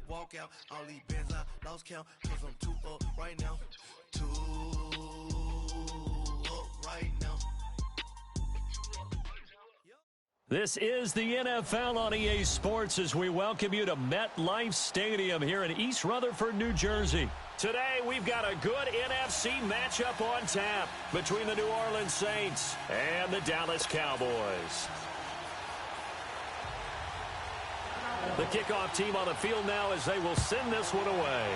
walk out, all these bands I lost count, cause I'm too up right now. Too up right now. This is the NFL on EA Sports as we welcome you to MetLife Stadium here in East Rutherford, New Jersey. Today, we've got a good NFC matchup on tap between the New Orleans Saints and the Dallas Cowboys. The kickoff team on the field now as they will send this one away.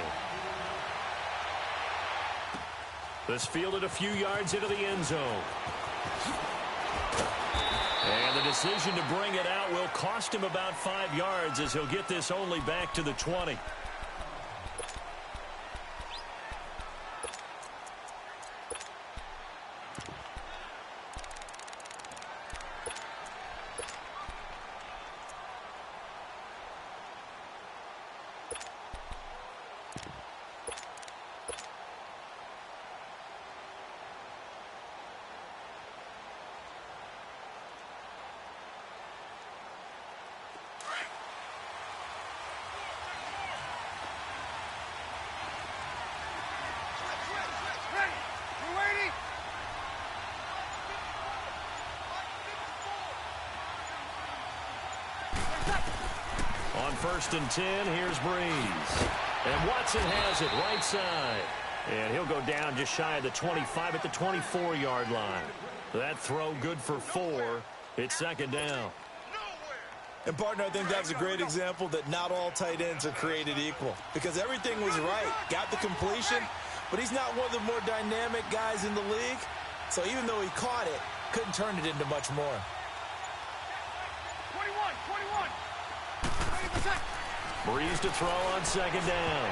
This fielded a few yards into the end zone. And the decision to bring it out will cost him about 5 yards as he'll get this only back to the 20. On 1st and 10, here's Breeze. And Watson has it right side. And he'll go down just shy of the 25 at the 24-yard line. That throw good for 4. It's 2nd down. And, partner, I think that's a great example that not all tight ends are created equal. Because everything was right. Got the completion, but he's not one of the more dynamic guys in the league. So even though he caught it, couldn't turn it into much more. 21. Breeze to throw on 2nd down.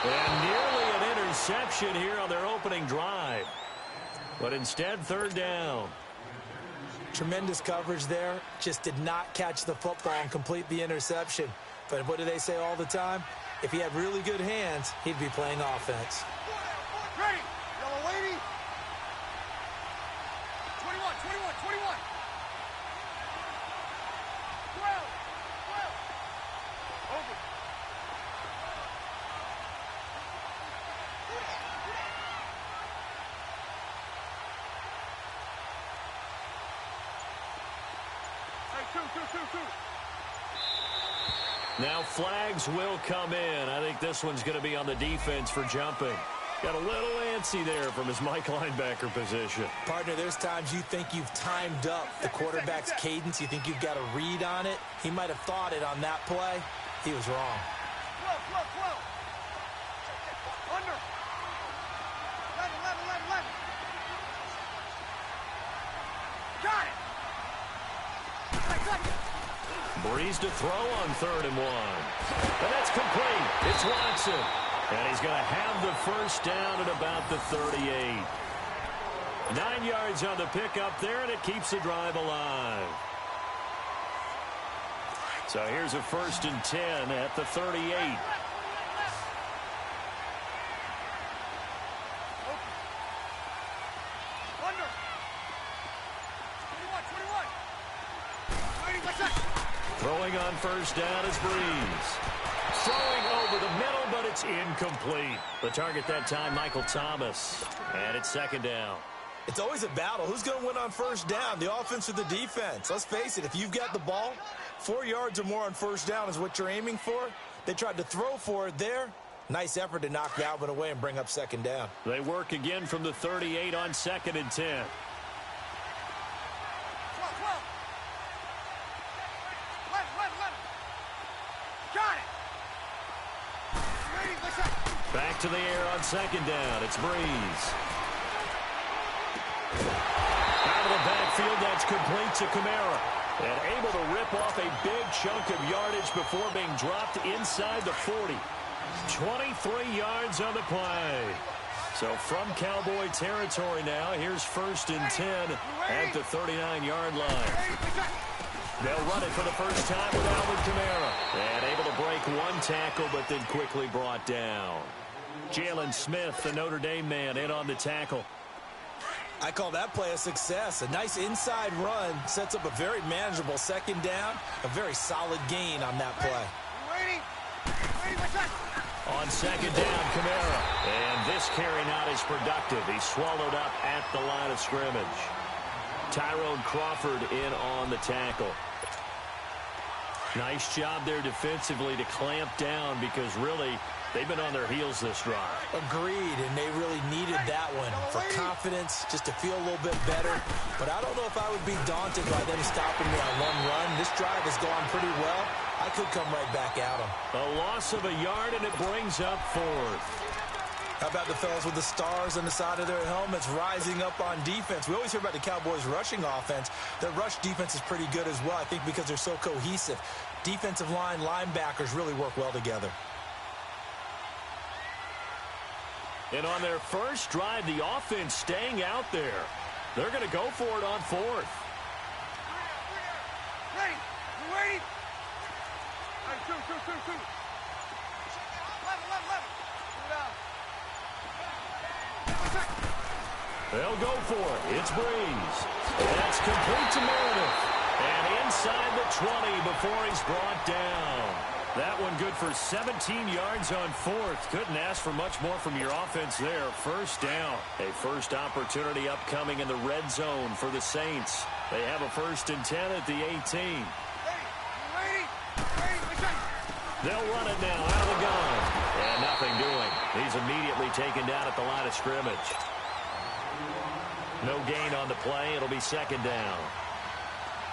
And nearly an interception here on their opening drive. But instead, 3rd down. Tremendous coverage there. Just did not catch the football and complete the interception. But what do they say all the time? If he had really good hands, he'd be playing offense. Ready. Yellow lady. 21. 12. Over. Hey, two. Now flags will come in. I think this one's going to be on the defense for jumping. Got a little antsy there from his Mike linebacker position. Partner, there's times you think you've timed up the quarterback's cadence. You think you've got a read on it. He might have thought it on that play. He was wrong. 12. Under. 11. Got it. Breeze to throw on 3rd and 1. And that's complete. It's Watson. And he's going to have the 1st down at about the 38. 9 yards on the pickup there, and it keeps the drive alive. So here's a 1st and 10 at the 38. Under. 21. Throwing on 1st down is Breeze. Throwing over the middle, but it's incomplete. The target that time, Michael Thomas. And it's 2nd down. It's always a battle. Who's going to win on 1st down, the offense or the defense? Let's face it, if you've got the ball, 4 yards or more on 1st down is what you're aiming for. They tried to throw for it there. Nice effort to knock Dalvin away and bring up 2nd down. They work again from the 38 on 2nd and 10. 12. Got it. Back to the air on 2nd down. It's Breeze. Out of the backfield, that's complete to Kamara. And able to rip off a big chunk of yardage before being dropped inside the 40. 23 yards on the play. So from Cowboy territory now, here's 1st and 10 at the 39-yard line. They'll run it for the first time with Alvin Kamara. And able to break one tackle, but then quickly brought down. Jalen Smith, the Notre Dame man, in on the tackle. I call that play a success. A nice inside run sets up a very manageable 2nd down. A very solid gain on that play. Ready? On second down, Kamara. And this carry not as productive. He's swallowed up at the line of scrimmage. Tyrone Crawford in on the tackle. Nice job there defensively to clamp down because really they've been on their heels this drive. Agreed, and they really needed that one for confidence, just to feel a little bit better. But I don't know if I would be daunted by them stopping me on one run. This drive has gone pretty well. I could come right back at them. A loss of a yard, and it brings up fourth. How about the fellas with the stars on the side of their helmets rising up on defense? We always hear about the Cowboys' rushing offense. Their rush defense is pretty good as well, I think, because they're so cohesive. Defensive line, linebackers really work well together. And on their first drive, the offense staying out there. They're going to go for it on fourth. Ready. You ready? All right, two. Left. They'll go for it. It's Breeze. That's complete to Meredith. And inside the 20 before he's brought down. That one good for 17 yards on fourth. Couldn't ask for much more from your offense there. First down. A first opportunity upcoming in the red zone for the Saints. They have a 1st and 10 at the 18. Hey, you ready? They'll run it now out of the gun. And nothing doing. He's immediately taken down at the line of scrimmage. No gain on the play. It'll be second down.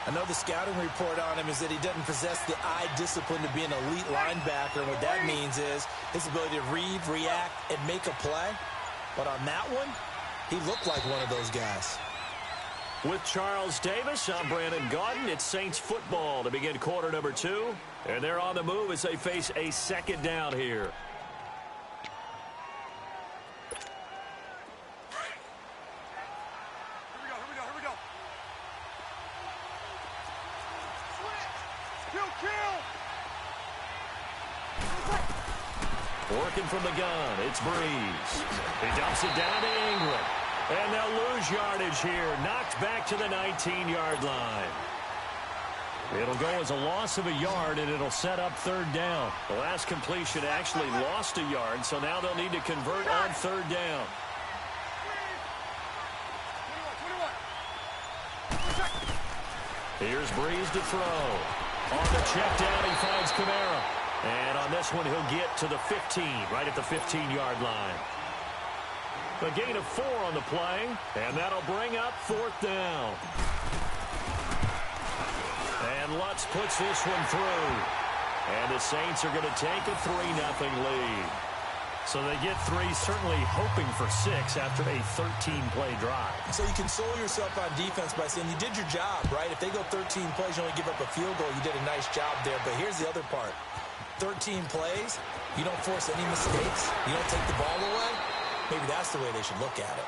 I know the scouting report on him is that he doesn't possess the eye discipline to be an elite linebacker. And what that means is his ability to read, react, and make a play. But on that one, he looked like one of those guys. With Charles Davis, I'm Brandon Gaudin. It's Saints football to begin quarter number 2. And they're on the move as they face a second down here. Here we go. Kill. Working from the gun, it's Breeze. He dumps it down to Ingram. And they'll lose yardage here. Knocked back to the 19-yard line. It'll go as a loss of a yard, and it'll set up third down. The last completion actually lost a yard, so now they'll need to convert on third down. 21. Here's Breeze to throw. On the check down, he finds Kamara. And on this one, he'll get to the 15, right at the 15-yard line. A gain of 4 on the play, and that'll bring up fourth down. And Lutz puts this one through. And the Saints are going to take a 3-0 lead. So they get 3, certainly hoping for 6 after a 13-play drive. So you console yourself on defense by saying you did your job, right? If they go 13 plays, you only give up a field goal, you did a nice job there. But here's the other part. 13 plays, you don't force any mistakes, you don't take the ball away. Maybe that's the way they should look at it.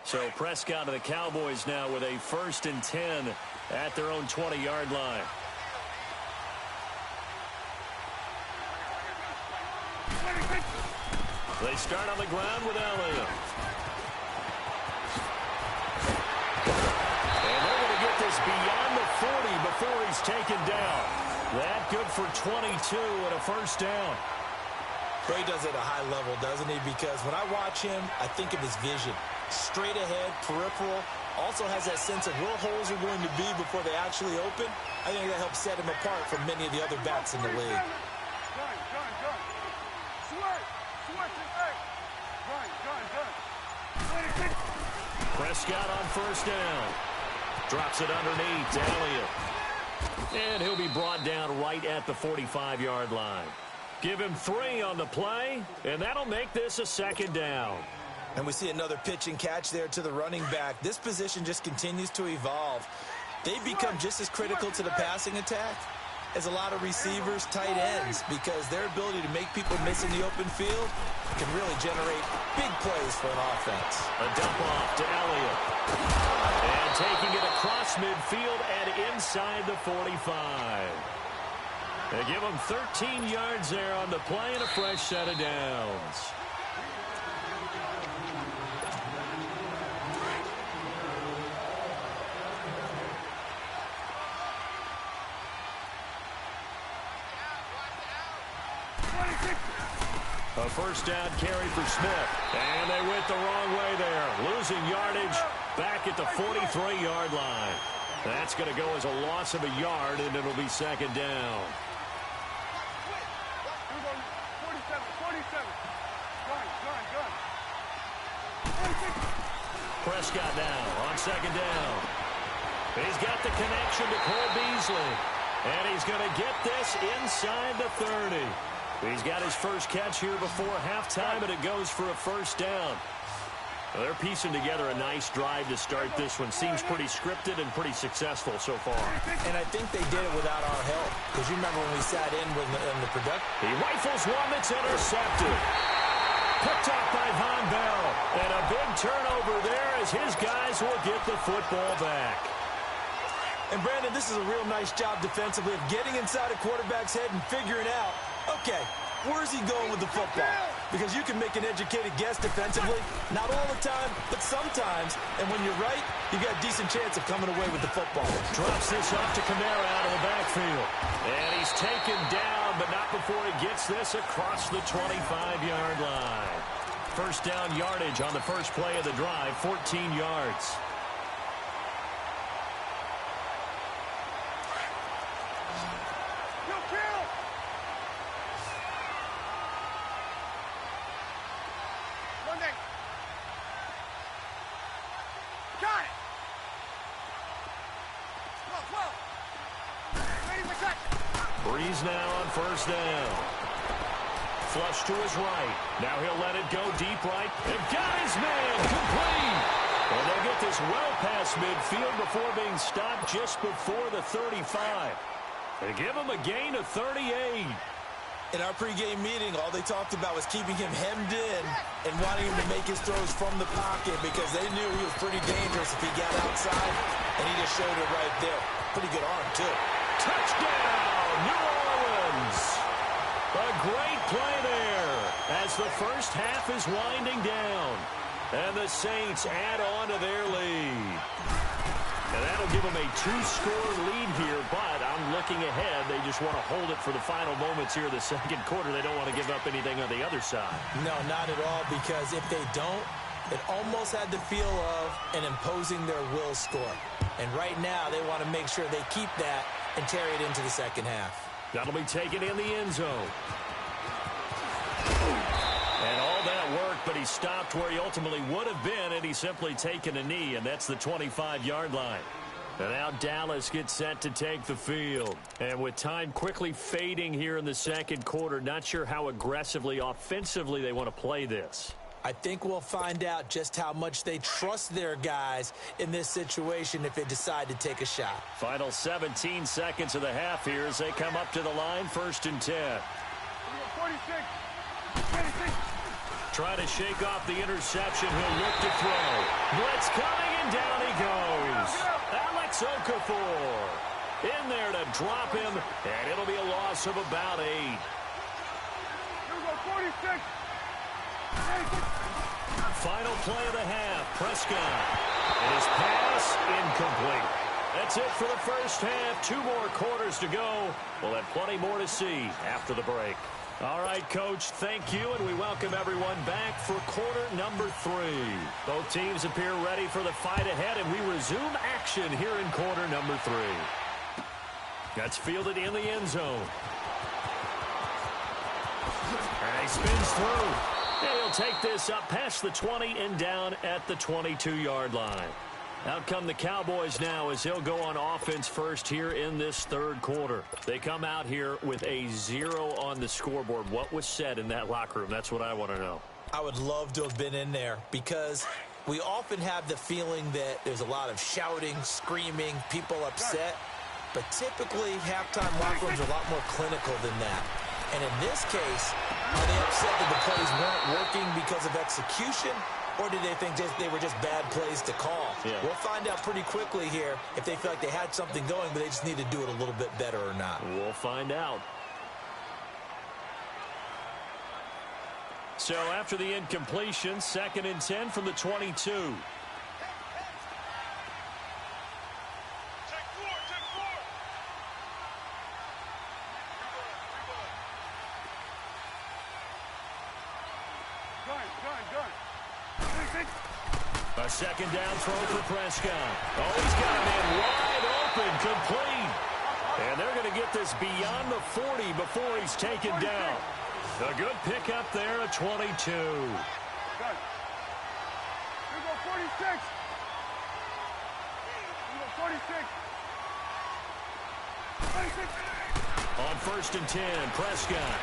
So Prescott and the Cowboys now with a 1st and 10 at their own 20-yard line. They start on the ground with Elliott. And they're going to get this beyond the 40 before he's taken down. That good for 22 and a first down. Well, he does it at a high level, doesn't he? Because when I watch him, I think of his vision. Straight ahead, peripheral, also has that sense of where holes are going to be before they actually open. I think that helps set him apart from many of the other backs in the league. Gun. Prescott on first down. Drops it underneath to Elliott. And he'll be brought down right at the 45-yard line. Give him 3 on the play, and that'll make this a second down. And we see another pitch and catch there to the running back. This position just continues to evolve. They become just as critical to the passing attack is a lot of receivers, tight ends, because their ability to make people miss in the open field can really generate big plays for an offense. A dump off to Elliott. And taking it across midfield and inside the 45. They give him 13 yards there on the play and a fresh set of downs. A first down carry for Smith. And they went the wrong way there. Losing yardage back at the 43-yard line. That's going to go as a loss of a yard, and it'll be second down. 47. Prescott now on second down. He's got the connection to Cole Beasley. And he's going to get this inside the 30. He's got his first catch here before halftime, and it goes for a first down. Well, they're piecing together a nice drive to start this one. Seems pretty scripted and pretty successful so far. And I think they did it without our help. Because you remember when we sat in the production. He rifles one that's intercepted. Picked off by Von Bell. And a big turnover there as his guys will get the football back. And, Brandon, this is a real nice job defensively of getting inside a quarterback's head and figuring out, okay, where's he going with the football? Because you can make an educated guess defensively, not all the time, but sometimes. And when you're right, you got a decent chance of coming away with the football. Drops this off to Kamara out of the backfield. And he's taken down, but not before he gets this across the 25-yard line. First down yardage on the first play of the drive, 14 yards. Breeze now on first down. Flush to his right. Now he'll let it go deep right. And got his man complete. And they'll get this well past midfield before being stopped just before the 35. They give him a gain of 38. In our pregame meeting, all they talked about was keeping him hemmed in and wanting him to make his throws from the pocket because they knew he was pretty dangerous if he got outside, and he just showed it right there. Pretty good arm, too. Touchdown, New Orleans. A great play there as the first half is winding down. And the Saints add on to their lead. And that'll give them a 2-score lead here, but I'm looking ahead. They just want to hold it for the final moments here of the second quarter. They don't want to give up anything on the other side. No, not at all, because if they don't, it almost had the feel of an imposing their will score. And right now, they want to make sure they keep that and carry it into the second half. That'll be taken in the end zone. And all that worked, but he stopped where he ultimately would have been, and he's simply taken a knee, and that's the 25-yard line. And now Dallas gets set to take the field. And with time quickly fading here in the second quarter, not sure how aggressively, offensively they want to play this. I think we'll find out just how much they trust their guys in this situation if they decide to take a shot. Final 17 seconds of the half here as they come up to the line, 1st and 10. 46. Try to shake off the interception. He'll look to throw. Blitz coming, and down he goes. Alex Okafor in there to drop him, and it'll be a loss of about 8. Here we go, 46. Final play of the half. Prescott. And his pass incomplete. That's it for the first half. 2 more quarters to go. We'll have plenty more to see after the break. All right, Coach, thank you, and we welcome everyone back for quarter number 3. Both teams appear ready for the fight ahead, and we resume action here in quarter number 3. That's fielded in the end zone. And he spins through. And he'll take this up past the 20 and down at the 22-yard line. Out come the Cowboys now as he'll go on offense first here in this third quarter. They come out here with a 0 on the scoreboard. What was said in that locker room? That's what I want to know. I would love to have been in there because we often have the feeling that there's a lot of shouting, screaming, people upset. but typically halftime locker rooms are a lot more clinical than that. And in this case, are they upset that the plays weren't working because of execution, or did they think they were just bad plays to call? Yeah. We'll find out pretty quickly here if they feel like they had something going, but they just need to do it a little bit better or not. We'll find out. So after the incompletion, 2nd and 10 from the 22. A 2nd down throw for Prescott. Oh, he's got a man wide open, complete. And they're going to get this beyond the 40 before he's taken down. A good pickup there at 22. Here we go, 46. Here we go, 46. 26. On 1st and 10, Prescott.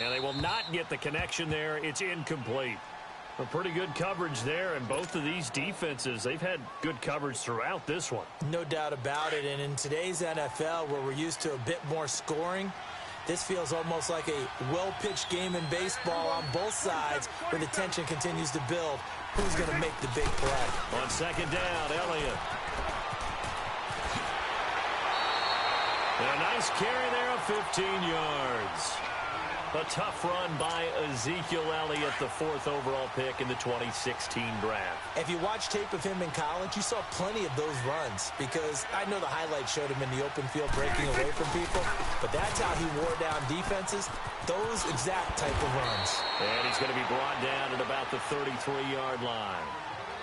And they will not get the connection there. It's incomplete. A pretty good coverage there, and both of these defenses, they've had good coverage throughout this one. No doubt about it, and in today's NFL, where we're used to a bit more scoring, this feels almost like a well-pitched game in baseball on both sides, where the tension continues to build. Who's going to make the big play? On 2nd down, Elliott. And a nice carry there of 15 yards. A tough run by Ezekiel Elliott, the 4th overall pick in the 2016 draft. If you watch tape of him in college, you saw plenty of those runs, because I know the highlights showed him in the open field breaking away from people, but that's how he wore down defenses, those exact type of runs. And he's going to be brought down at about the 33-yard line.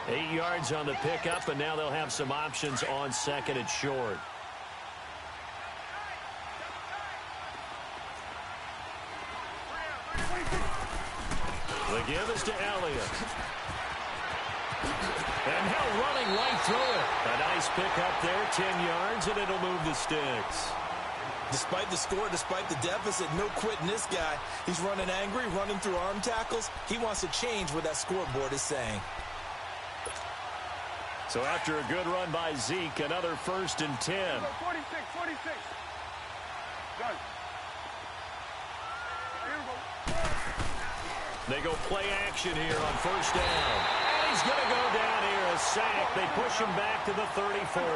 8 yards on the pickup, and now they'll have some options on 2nd and short. The give is to Elliott. And now running right through it. A nice pickup there, 10 yards, and it'll move the sticks. Despite the score, despite the deficit, no quitting this guy. He's running angry, running through arm tackles. He wants to change what that scoreboard is saying. So after a good run by Zeke, another 1st and 10. 46, 46. Done. They go play action here on 1st down. And he's going to go down here, a sack. They push him back to the 34.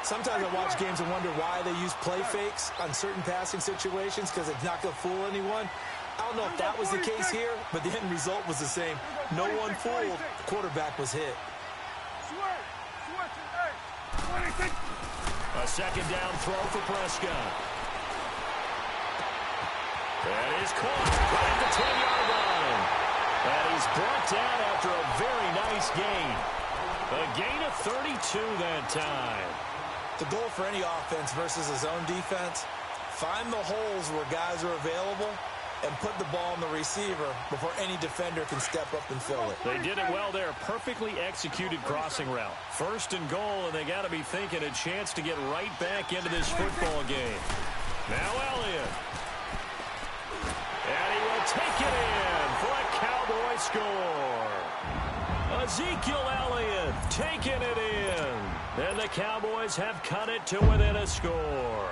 Sometimes I watch games and wonder why they use play fakes on certain passing situations, because it's not going to fool anyone. I don't know if that was the case here, but the end result was the same. No one fooled. The quarterback was hit. A 2nd down throw for Prescott. That is caught right at the 10-yard line. And he's brought down after a very nice gain. A gain of 32 that time. The goal for any offense versus his own defense, find the holes where guys are available and put the ball in the receiver before any defender can step up and fill it. They did it well there. Perfectly executed crossing route. 1st and goal, and they got to be thinking a chance to get right back into this football game. Now Elliott. And he will take it in for a Cowboy score. Ezekiel Elliott taking it in. And the Cowboys have cut it to within a score.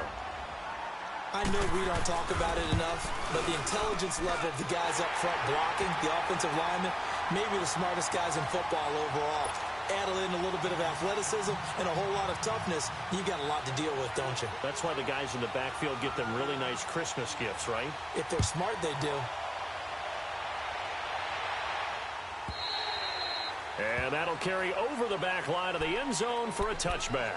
I know we don't talk about it enough, but the intelligence level of the guys up front blocking, the offensive linemen, maybe the smartest guys in football overall. Add in a little bit of athleticism and a whole lot of toughness, you got a lot to deal with, don't you? That's why the guys in the backfield get them really nice Christmas gifts, right? If they're smart, they do. And that'll carry over the back line of the end zone for a touchback.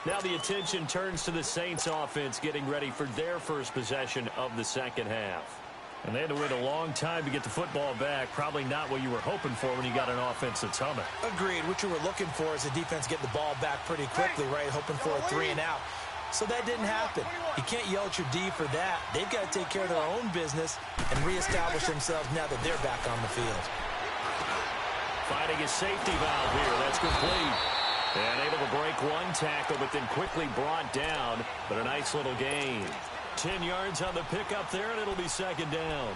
Now the attention turns to the Saints offense getting ready for their first possession of the 2nd half. And they had to wait a long time to get the football back. Probably not what you were hoping for when you got an offense that's humming. Agreed. What you were looking for is the defense get the ball back pretty quickly, right? Hoping for a 3 and out. So that didn't happen. You can't yell at your D for that. They've got to take care of their own business and reestablish themselves now that they're back on the field. Finding a safety valve here. That's complete. And able to break one tackle, but then quickly brought down. But a nice little gain. 10 yards on the pickup there, and it'll be 2nd down.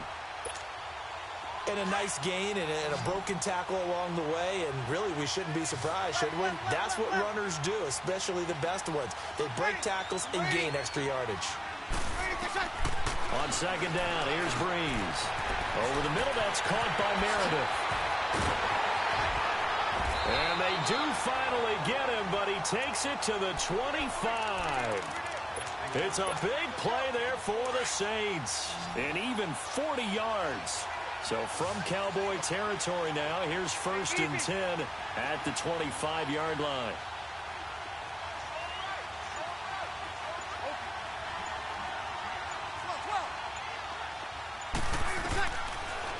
And a nice gain and a broken tackle along the way, and really we shouldn't be surprised, should we? That's what runners do, especially the best ones. They break tackles and gain extra yardage. On second down, here's Breeze. Over the middle, that's caught by Meredith. And they do finally get him, but he takes it to the 25. It's a big play there for the Saints. And even 40 yards. So from Cowboy territory now, here's 1st and 10 at the 25-yard line.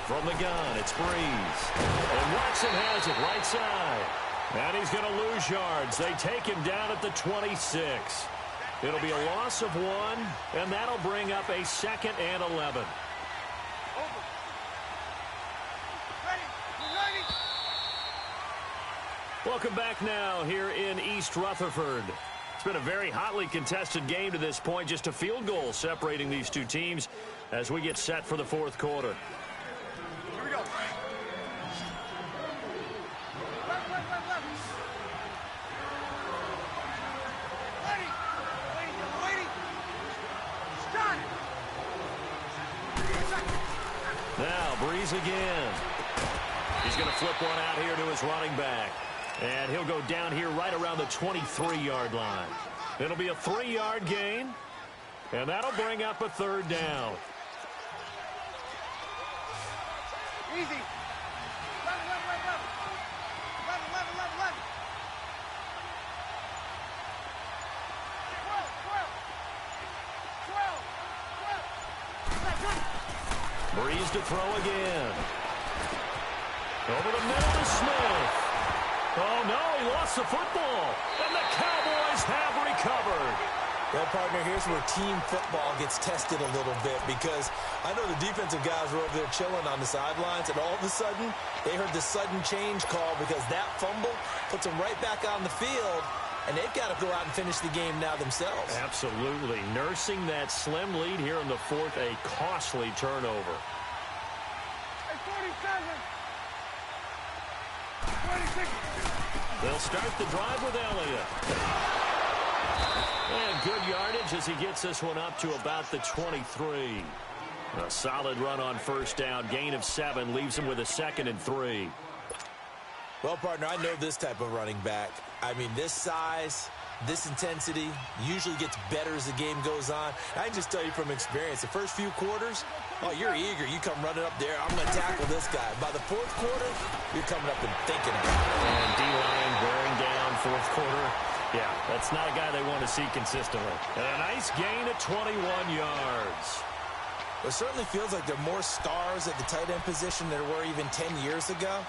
From the gun, it's Breeze. And Watson has it right side. And he's going to lose yards. They take him down at the 26. It'll be a loss of 1, and that'll bring up a 2nd and 11. Welcome back now here in East Rutherford. It's been a very hotly contested game to this point. Just a field goal separating these two teams as we get set for the 4th quarter. Here we go. Left. Lady. Stop. Now, Breeze again. He's going to flip one out here to his running back. And he'll go down here right around the 23-yard line. It'll be a 3-yard gain. And that'll bring up a 3rd down. Easy. Left. 12. Breeze to throw again. Over the middle to Smith. Oh, no, he lost the football. And the Cowboys have recovered. Well, partner, here's where team football gets tested a little bit, because I know the defensive guys were over there chilling on the sidelines, and all of a sudden, they heard the sudden change call because that fumble puts them right back on the field, and they've got to go out and finish the game now themselves. Absolutely. Nursing that slim lead here in the 4th, a costly turnover. Hey, 47. 26. They'll start the drive with Elliott. And good yardage as he gets this one up to about the 23. A solid run on 1st down. Gain of 7 leaves him with a 2nd and 3. Well, partner, I know this type of running back. I mean, this size, this intensity usually gets better as the game goes on. I can just tell you from experience, the first few quarters, oh, you're eager. You come running up there. I'm going to tackle this guy. By the 4th quarter, you're coming up and thinking about it. And D-line wearing down 4th quarter. Yeah, that's not a guy they want to see consistently. And a nice gain of 21 yards. It certainly feels like there are more stars at the tight end position than there were even 10 years ago.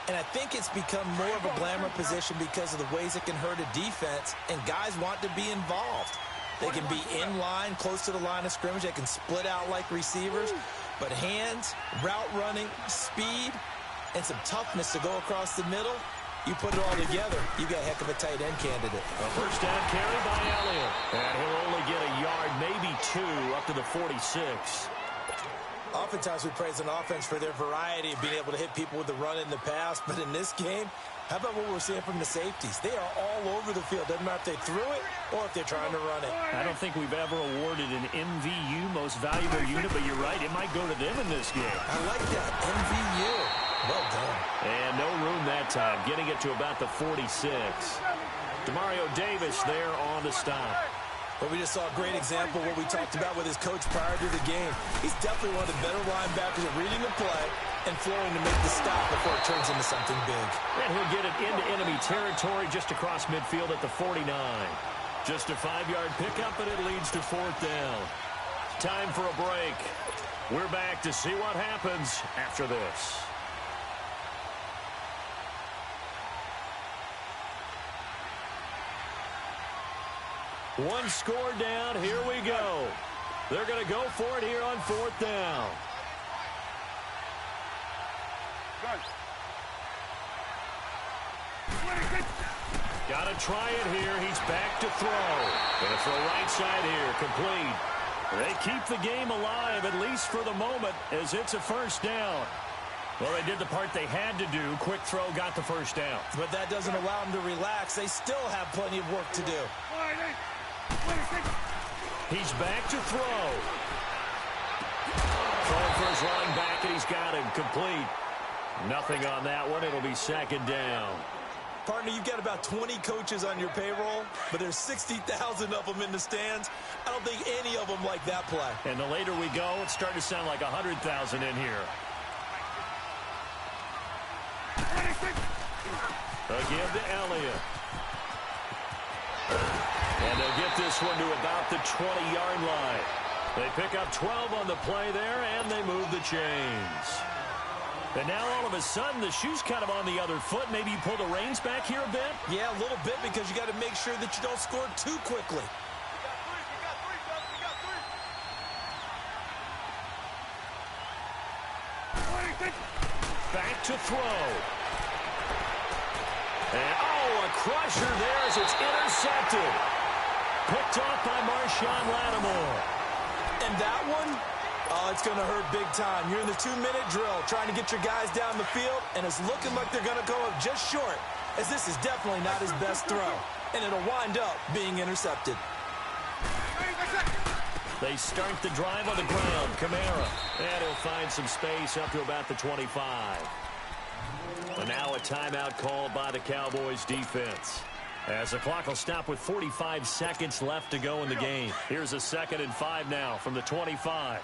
And I think it's become more of a glamour position because of the ways it can hurt a defense, and guys want to be involved. They can be in line, close to the line of scrimmage. They can split out like receivers. But hands, route running, speed, and some toughness to go across the middle, you put it all together, you got a heck of a tight end candidate. A 1st down carry by Elliott. And he'll only get a yard, maybe 2, up to the 46. Oftentimes we praise an offense for their variety of being able to hit people with the run in the pass. But in this game, how about what we're seeing from the safeties? They are all over the field. Doesn't matter if they threw it or if they're trying to run it. I don't think we've ever awarded an MVU, most valuable unit, but you're right, it might go to them in this game. I like that, MVU. Well done. And no room that time, getting it to about the 46. Demario Davis there on the stop. But we just saw a great example of what we talked about with his coach prior to the game. He's definitely one of the better linebackers at reading the play and flowing to make the stop before it turns into something big. And he'll get it into enemy territory just across midfield at the 49. Just a 5-yard pickup, and it leads to 4th down. Time for a break. We're back to see what happens after this. One score down. Here we go. They're going to go for it here on 4th down. Got to try it here. He's back to throw. Going to throw right side here. Complete. They keep the game alive, at least for the moment, as it's a 1st down. Well, they did the part they had to do. Quick throw got the first down. But that doesn't allow them to relax. They still have plenty of work to do. He's back to throw. Throwing for his running back, and he's got him complete. Nothing on that one. It'll be second down. Partner, you've got about 20 coaches on your payroll, but there's 60,000 of them in the stands. I don't think any of them like that play. And the later we go, it's starting to sound like 100,000 in here. Again to Elliott. And they'll get this one to about the 20-yard line. They pick up 12 on the play there, and they move the chains. And now all of a sudden, the shoe's kind of on the other foot. Maybe you pull the reins back here a bit? Yeah, a little bit, because you got to make sure that you don't score too quickly. Back to throw. And, a crusher there as it's intercepted. Picked off by Marshawn Lattimore. And that one, it's going to hurt big time. You're in the 2-minute drill trying to get your guys down the field, and it's looking like they're going to go up just short, as this is definitely not his best throw. And it'll wind up being intercepted. They start the drive on the ground. Kamara. And he'll find some space up to about the 25. And now a timeout called by the Cowboys defense. As the clock will stop with 45 seconds left to go in the game. Here's a 2nd and 5 now from the 25.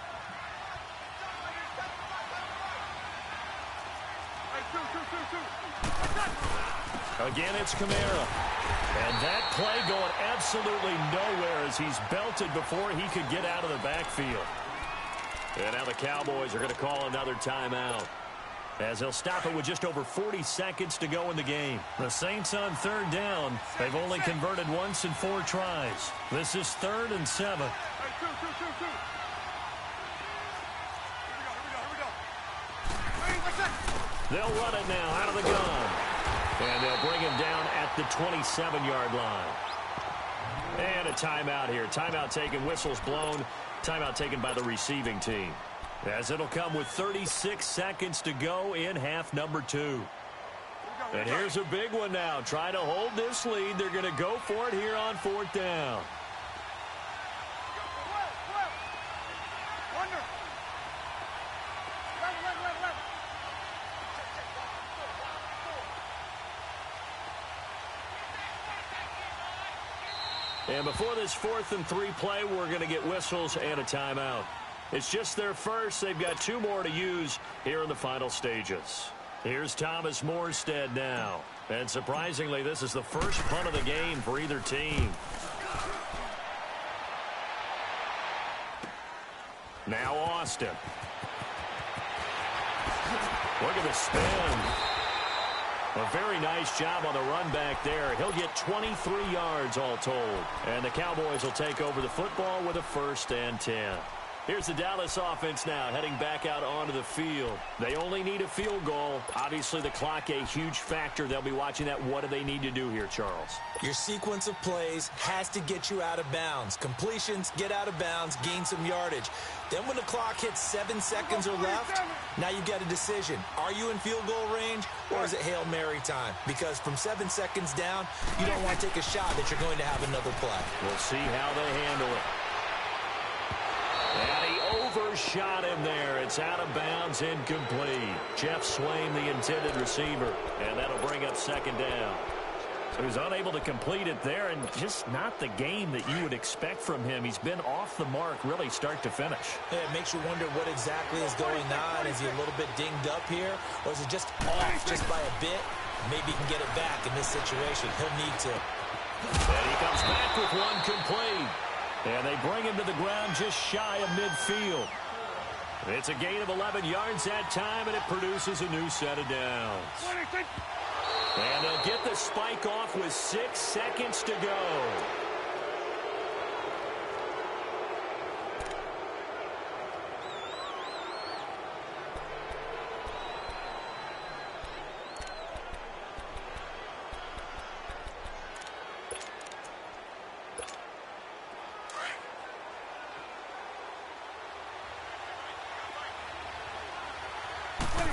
Again, it's Kamara. And that play going absolutely nowhere as he's belted before he could get out of the backfield. And now the Cowboys are going to call another timeout, as they'll stop it with just over 40 seconds to go in the game. The Saints on 3rd down. They've only converted once in 4 tries. This is 3rd and 7. They'll run it now out of the gun. And they'll bring him down at the 27-yard line. And a timeout here. Timeout taken, whistles blown. Timeout taken by the receiving team, as it'll come with 36 seconds to go in half number 2. And here's a big one now. Trying to hold this lead. They're going to go for it here on 4th down. And before this 4th and 3 play, we're going to get whistles and a timeout. It's just their first. They've got 2 more to use here in the final stages. Here's Thomas Morstead now. And surprisingly, this is the first punt of the game for either team. Now Austin. Look at the spin. A very nice job on the run back there. He'll get 23 yards all told. And the Cowboys will take over the football with a 1st and 10. Here's the Dallas offense now heading back out onto the field. They only need a field goal. Obviously, the clock a huge factor. They'll be watching that. What do they need to do here, Charles? Your sequence of plays has to get you out of bounds. Completions, get out of bounds, gain some yardage. Then when the clock hits 7 seconds or left, now you get a decision. Are you in field goal range, or is it Hail Mary time? Because from 7 seconds down, you don't want to take a shot that you're going to have another play. We'll see how they handle it. And he overshot him there. It's out of bounds, incomplete. Jeff Swain, the intended receiver. And that'll bring up 2nd down. So he was unable to complete it there, and just not the game that you would expect from him. He's been off the mark, really, start to finish. Yeah, it makes you wonder what exactly is going on. Is he a little bit dinged up here, or is it just off just by a bit? Maybe he can get it back in this situation. He'll need to. And he comes back with one complete. And they bring him to the ground just shy of midfield. It's a gain of 11 yards that time, and it produces a new set of downs. And they'll get the spike off with 6 seconds to go.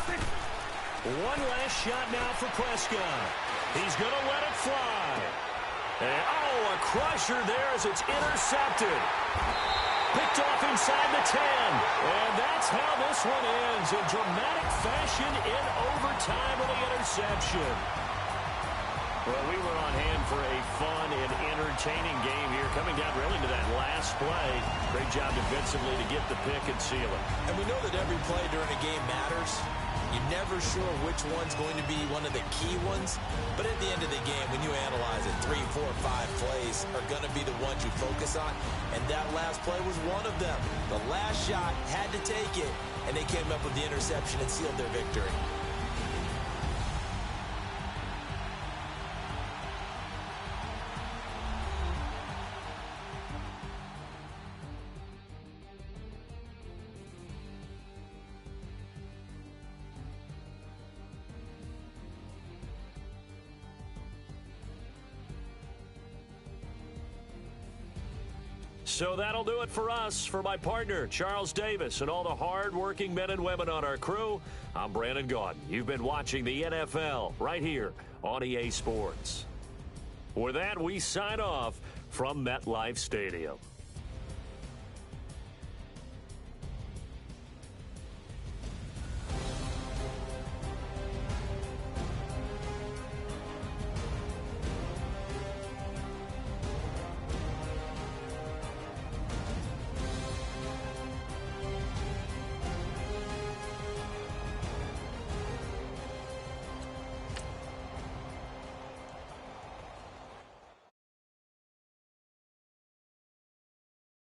One last shot now for Prescott. He's going to let it fly. And, oh, a crusher there as it's intercepted. Picked off inside the 10. And that's how this one ends. In dramatic fashion in overtime with the interception. Well, we were on hand for a fun and entertaining game here. Coming down really to that last play. Great job defensively to get the pick and seal it. And we know that every play during a game matters. You're never sure which one's going to be one of the key ones. But at the end of the game, when you analyze it, 3, 4, 5 plays are going to be the ones you focus on. And that last play was one of them. The last shot had to take it, and they came up with the interception and sealed their victory. So that'll do it for us. For my partner, Charles Davis, and all the hard-working men and women on our crew, I'm Brandon Gaudin. You've been watching the NFL right here on EA Sports. With that, we sign off from MetLife Stadium.